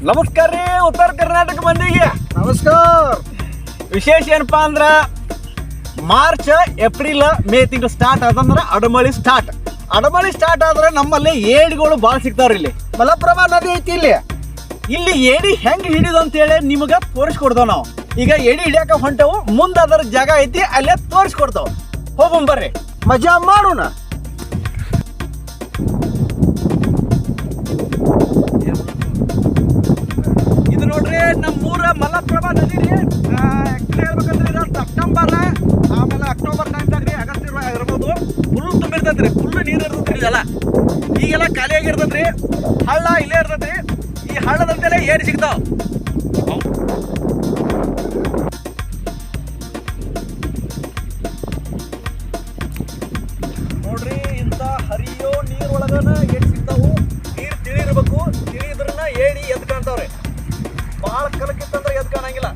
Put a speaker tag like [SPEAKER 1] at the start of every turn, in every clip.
[SPEAKER 1] ನಮಸ್ಕಾರ ರೀ ಉತ್ತರ ಕರ್ನಾಟಕ ಮಂದಿಗೆ
[SPEAKER 2] ನಮಸ್ಕಾರ.
[SPEAKER 1] ವಿಶೇಷ ಏನಪ್ಪಾ ಅಂದ್ರ ಮಾರ್ಚ್ ಏಪ್ರಿಲ್ ಮೇ ತಿಂಗಳು ಸ್ಟಾರ್ಟ್ ಆದಂದ್ರೆ ಅಡಮಳಿ ಸ್ಟಾರ್ಟ್ ಆದ್ರೆ ನಮ್ಮಲ್ಲಿ ಏಡಿಗಳು ಭಾಳ ಸಿಗ್ತಾವ್ರಿ. ಇಲ್ಲಿ
[SPEAKER 2] ಮಲಪ್ರಭಾ ನದಿ ಐತಿ.
[SPEAKER 1] ಇಲ್ಲಿ ಏಡಿ ಹೆಂಗ್ ಹಿಡಿದು ಅಂತೇಳಿ ನಿಮಗೆ ತೋರಿಸ್ಕೊಡ್ತಾವ. ನಾವು ಈಗ ಏಡಿ ಹಿಡಿಯಾಕ ಹೊಂಟವು, ಮುಂದೆ ಅದರ ಜಾಗ ಐತಿ, ಅಲ್ಲೇ ತೋರಿಸ್ಕೊಡ್ತಾವ. ಹೋಗೋಣ ಬರ್ರಿ,
[SPEAKER 2] ಮಜಾ ಮಾಡೋಣ.
[SPEAKER 1] ಇದು ನೋಡ್ರಿ ನಮ್ಮೂರ ಮಲಪ್ರಭಾ ನದಿ ರೀ. ಆಕ್ಚುಲಿ ಹೇಳ್ಬೇಕಂದ್ರೆ ಇದು ಸೆಪ್ಟೆಂಬರ್ ಆಮೇಲೆ ಅಕ್ಟೋಬರ್ ಟೈಮ್ದಾಗ ರೀ, ಆಗಸ್ಟ್ ಇರ್ಬೋದು, ಫುಲ್ ತುಂಬಿರ್ತೈತ್ರಿ, ಫುಲ್ ನೀರು ಇರ್ತೈತ್ರಿ. ಇದೆಲ್ಲ ಈಗೆಲ್ಲ ಖಾಲಿಯಾಗಿರ್ತೈತ್ರಿ. ಹಳ್ಳ ಇಲ್ಲೇ ಇರ್ತೈತ್ರಿ. ಈ ಹಳ್ಳದಂತೆಲ್ಲ ಏರಿ ಸಿಗ್ತಾವ. ನೋಡ್ರಿ ಇಂಥ ಹರಿಯೋ ನೀರೊಳಗನ ಏಡಿ ಸಿಗ್ತಾವು. ನೀರು ತಿಳಿರ್ಬೇಕು, ತಿಳಿದ್ರನ್ನ ಏಡಿ ಎದ್ ಕಾಣ್ತಾವ್ರಿ. ಭಾಳ ಕಲಕಿತ್ತಂದ್ರೆ ಎದ್ ಕಾಣಂಗಿಲ್ಲ.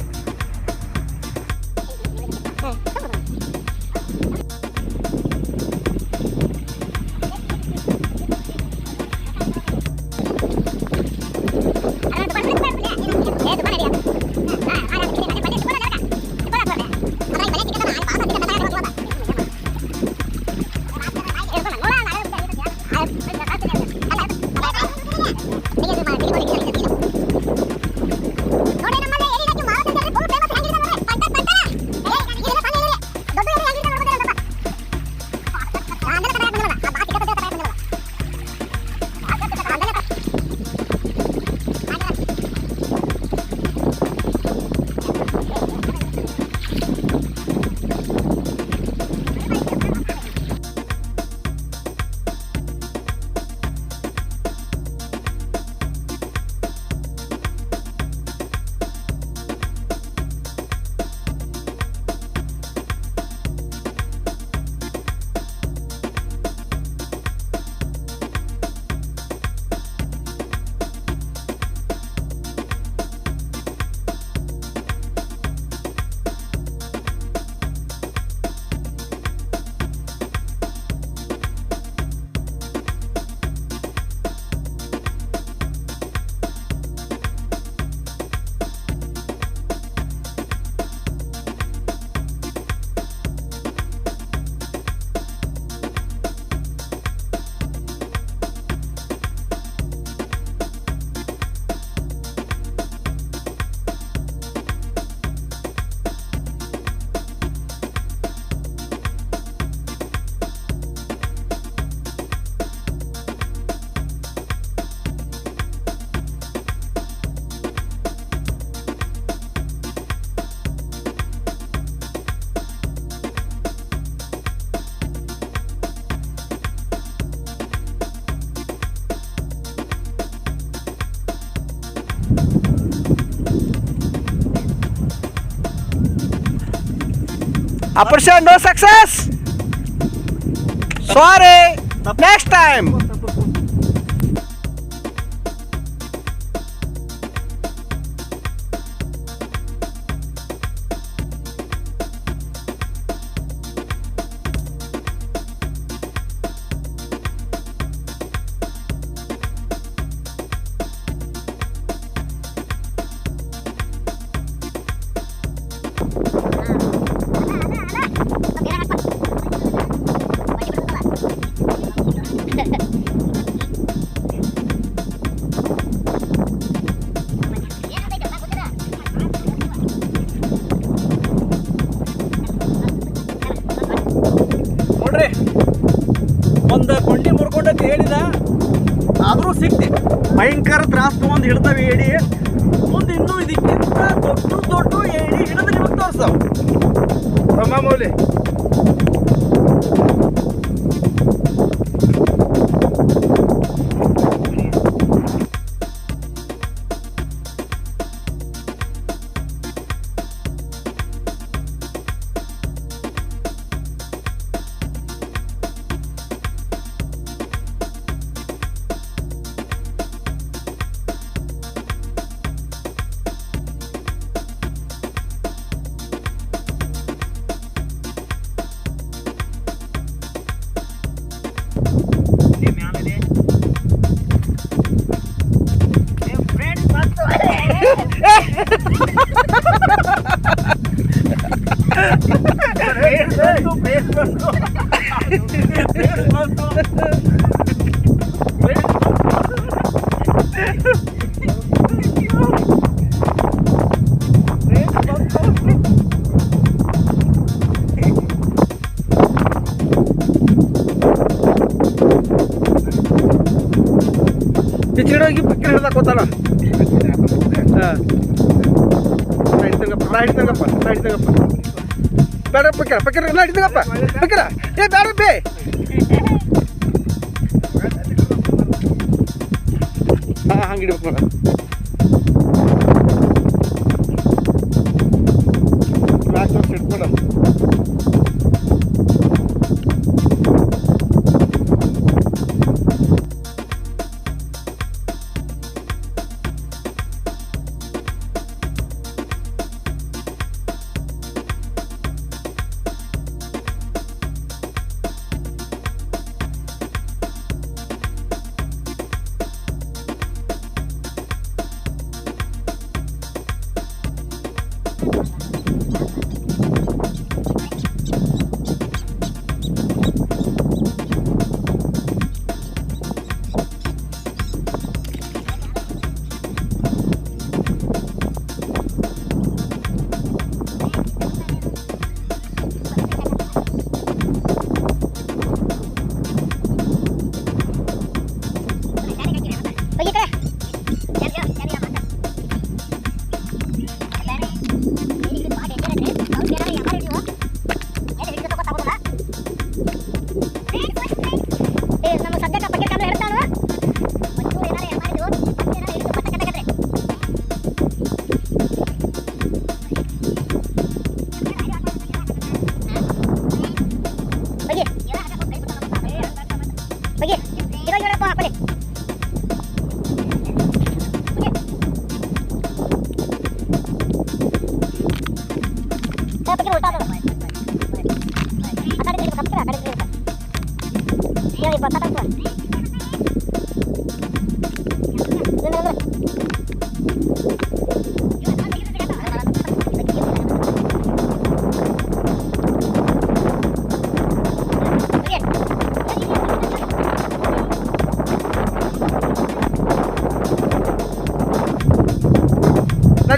[SPEAKER 2] Operation no success. Sorry. Next time.
[SPEAKER 1] ನೋಡ್ರಿ ಒಂದು ಕೊಂಡಿ ಮುರ್ಕೊಂಡೈತಿ ಹೇಳಿದ, ಆದರೂ ಸಿಕ್ತಿ. ಭಯಂಕರ ತ್ರಾಸ ತಗೊಂಡು ಹಿಡ್ತಾವೆ ಏಡಿ. ಮುಂದೆ ಇನ್ನೂ ಇದಕ್ಕಿಂತ ದೊಡ್ಡ ಏಡಿ ಹಿಡಿದು ನಿಮಗೆ ತೋರಿಸ್ತಾವ. ಮೌಲಿ
[SPEAKER 2] ಪಿಚ್ಚಿಡೋಗಿ ಪಕ್ಕಿ ಹಿಡ್ದಾಕ ಹೋತಾನ. ಹಾಂ ಹಿಡಿದಂಗಪ್ಪ ಬೇಡ ಪಕ್ಕಿರ ಎಲ್ಲ ಹಿಡಿದಂಗಪ್ಪ ಪಕ್ಕಿರ ಏ ಬೇಡ ಬೇ ಹಾಂ ಹಂಗೆ ಹಿಡ್ಬೇಕು ನೋಡ. ಮ್ಯಾಚ್ ಇಟ್ಕೊಡ.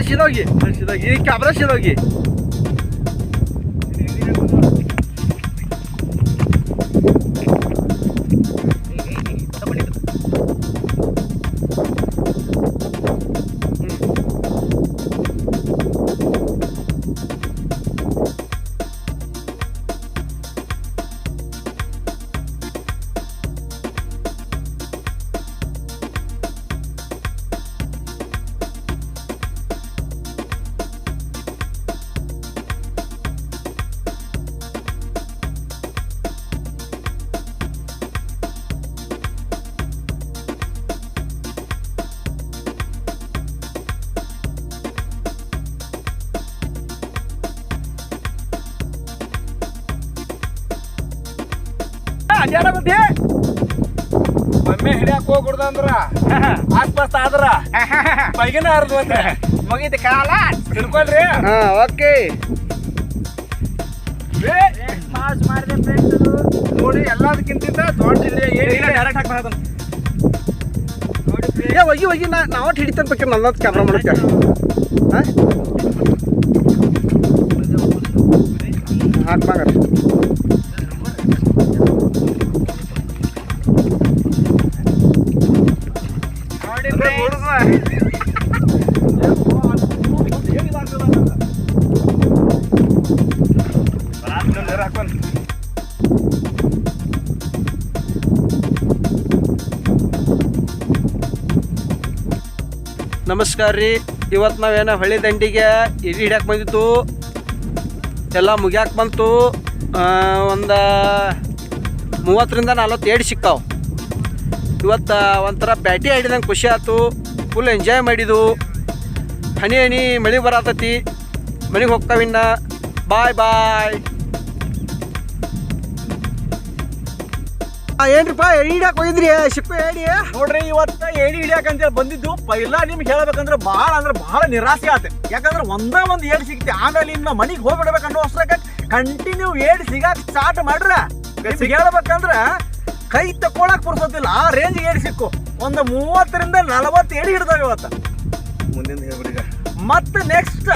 [SPEAKER 2] 시덕이 이렇게 아브라 시덕이
[SPEAKER 1] ಅಡ್ಯಾಡ ಬುದ್ಧಿ ಒಮ್ಮೆ ಹಿಡಿಯಕ್ ಹೋಗ್ಬಿಡ್ದಂದ್ರ ಆಸ್ಪಾಸ್ ಆದ್ರ ಬೈಗಿನ ಹರಿದು ಅಂದ್ರೆ ಮುಗಿದ ಕಾಲ ತಿಳ್ಕೊಳ್ರಿ.
[SPEAKER 2] ಓಕೆ
[SPEAKER 1] ಪಾಸ್ ಮಾಡಿದೆ ಫ್ರೆಂಡ್ಸ್ ನೋಡಿ ಎಲ್ಲದಕ್ಕಿಂತ ದೊಡ್ಡ ಏನಿಲ್ಲ ಡೈರೆಕ್ಟ್ ಹಾಕ್ಬಾರ್ದು ನೋಡಿ.
[SPEAKER 2] ಏ ಹೋಗಿ ನಾವು ಹಿಡಿತಾನೆ ಬೇಕಾದ್ರೆ ನನ್ನದು ಕ್ಯಾಮ್ರಾ ಮಾಡಕ್ಕೆ ಹಾಕ್ಬಾಗ ನಮಸ್ಕಾರ ರೀ. ಇವತ್ತು ನಾವೇನೋ ಹೊಳೆ ದಂಡಿಗೆ ಎಡಿ ಹಿಡ್ಯಾಕೆ ಬಂದಿತ್ತು, ಎಲ್ಲ ಮುಗ್ಯಾಕೆ ಬಂತು. ಒಂದು 30ರಿಂದ 40 ಏಡಿ ಸಿಕ್ಕಾವು. ಇವತ್ತು ಒಂಥರ ಬ್ಯಾಟಿ ಹಿಡಿದಂಗೆ ಖುಷಿ ಆಯ್ತು. ಫುಲ್ ಎಂಜಾಯ್ ಮಾಡಿದ್ದು. ಹನಿ ಮಳೆ ಬರತೈತಿ. ಮನೆಗೆ ಹೋಗ್ತಾವಿನ್ನ. ಬಾಯ್. ಏನ್ರಿಪ್ಪ ಎಡಿ ಹಿಡ್ಯಾಕ ಹೋಗಿದ್ರಿ ಶಿಪ್ಪೆ ಏಡಿ?
[SPEAKER 1] ನೋಡ್ರಿ ಇವತ್ತ ಏಡಿ ಹಿಡಿಯಾಕ ಅಂತೇಳಿ ಬಂದಿದ್ದು. ಪೈಲಾ ನಿಮ್ಗೆ ಹೇಳ್ಬೇಕಂದ್ರೆ ಬಹಳ ನಿರಾಸೆ ಆತ. ಯಾಕಂದ್ರೆ ಒಂದ್ ಏಡಿ ಸಿಗ್ತಿ, ಆಮೇಲೆ ಇನ್ನ ಮನಿಗೆ ಹೋಗ್ಬಿಡ್ಬೇಕು ಅನ್ನೋ ಅಷ್ಟ್ರಾಗ ಕಂಟಿನ್ಯೂ ಏಡಿ ಸಿಗಾಕ್ ಸ್ಟಾರ್ಟ್ ಮಾಡ್ರ. ಹೇಳ್ಬೇಕಂದ್ರ ಕೈ ತಕೊಳಕ್ ಪುರ್ಸೋತಿಲ್ಲ, ಆ ರೇಂಜ್ ಏಡಿ ಸಿಕ್ಕು. ಒಂದು 30ರಿಂದ 40 ಏಡಿ ಹಿಡ್ದಾವ ಇವತ್ತ. ಮುಂದಿನ ಹೇಳ್ಬಿಡಿ. ಮತ್ತೆ ನೆಕ್ಸ್ಟ್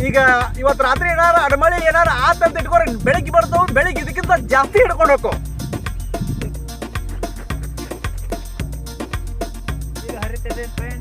[SPEAKER 1] ಈಗ ಇವತ್ತು ರಾತ್ರಿ ಏನಾರ ಅಡಮಳಿ ಏನಾರ ಆತಂತ ಇಟ್ಕೊರ, ಬೆಳಿಗ್ಗೆ ಬರ್ತಾವ. ಬೆಳಿಗ್ಗೆ ಇದಕ್ಕಿಂತ ಜಾಸ್ತಿ ಹಿಡ್ಕೊಂಡು ಹೋಗು.
[SPEAKER 3] ಈಗ ಹರಿತದೆ ಫ್ರೆಂಡ್.